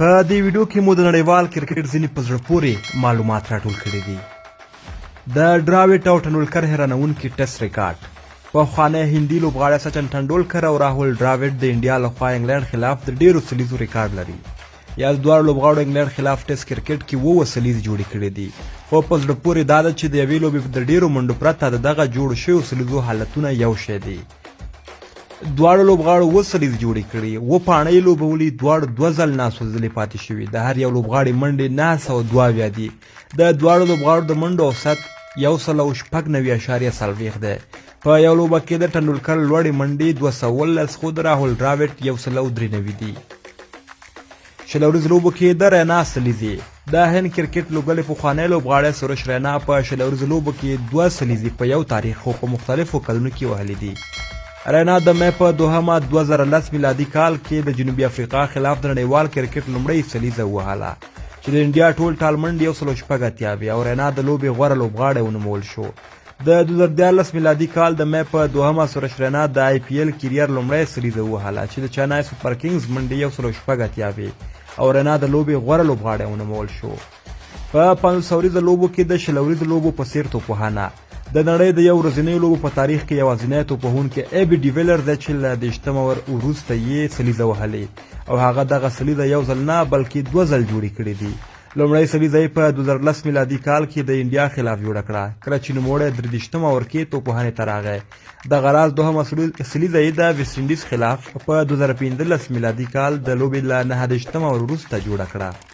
په دې ویډیو کې مو د نړیوال کرکټ ځینې په زړه پورې معلومات راټول کړي دي. د ډراوډ او ټنډولکر حیرانوونکي ټیسټ ریکارډ. پخوانی هندي لوبغاړی سچن ټنډولکر او راهول ډراوډ د انډیا لخوا انګلینډ خلاف د ډیرو سلیزو ریکارډ لري. یا د دواړو لوبغاړو انګلینډ خلاف ټیسټ کرکټ کې 7 سلیزې جوړې کړې دي. خو په زړه پورې دا ده چې د یوې لوبې د ډیرو منډو پرته د دغه جوړ شویو سلیزو حالتونه یو شی دي. دواړو لوبغاړو 7 سلیزې جوړې کړې، 7 پاڼۍ لوبولي، دواړو 2 ځل ناسوځلې پاتې شوي. د هر یو لوبغاړي منډې 902 دي. د دواړو لوبغاړو د منډو اوسط 196.40 دی. په یو لوبه کې د ټنډولکر لوړې منډې 219، خو د راهول ډراوډ 193 دي. شل ورځې لوبو کې د رینا سلیزې. د هند کرکټ لوبډلې پخوانی لوبغاړی سروش رینا په شل ورځې لوبو کې 2 سلیزې په یو تاریخ خو په مختلفو کلونو کې وهلې دي. رینا د مې په 2010 میلادي کال کې د جنوبي افریقا خلاف د نړیوال کرکټ لومړۍ سلیزه ووهله چې د انډیا ټول ټال منډې 186 او رینا د لوبې غوره لوبغاړی ونومول شو. د 2014 میلادي کال د مې په 2 سروش رینا د آی پی ایل کیریر لومړۍ سلیزه ووهله چې د چنای سوپر کینګز منډې 186 او رینا د لوبې غوره لوبغاړی ونومول شو. په 500 ورځو لوبو کې د شل ورځو لوبو په څیر توپوهنه د نړۍ د یو ورځنیو لوبو په تاریخ کې یوازینی توپوهونکی ایبي ډیویلر دی چې له 20 ور وروسته یې سلیزه وهلې او هغه دغه سلیزه یو ځل نه بلکې 2 ځل جوړې کړې دي. لومړی سلیزه یې په 2010 میلادي کال کې د انډیا خلاف جوړه کړه کله چې نوموړی 23 ور کې توپوهنې ته راغی. دغه راز دوهمه سلیزه یې د ویسټ انډیز خلاف په 2015 میلادي کال د لوبې له 9 ور وروسته جوړه کړه.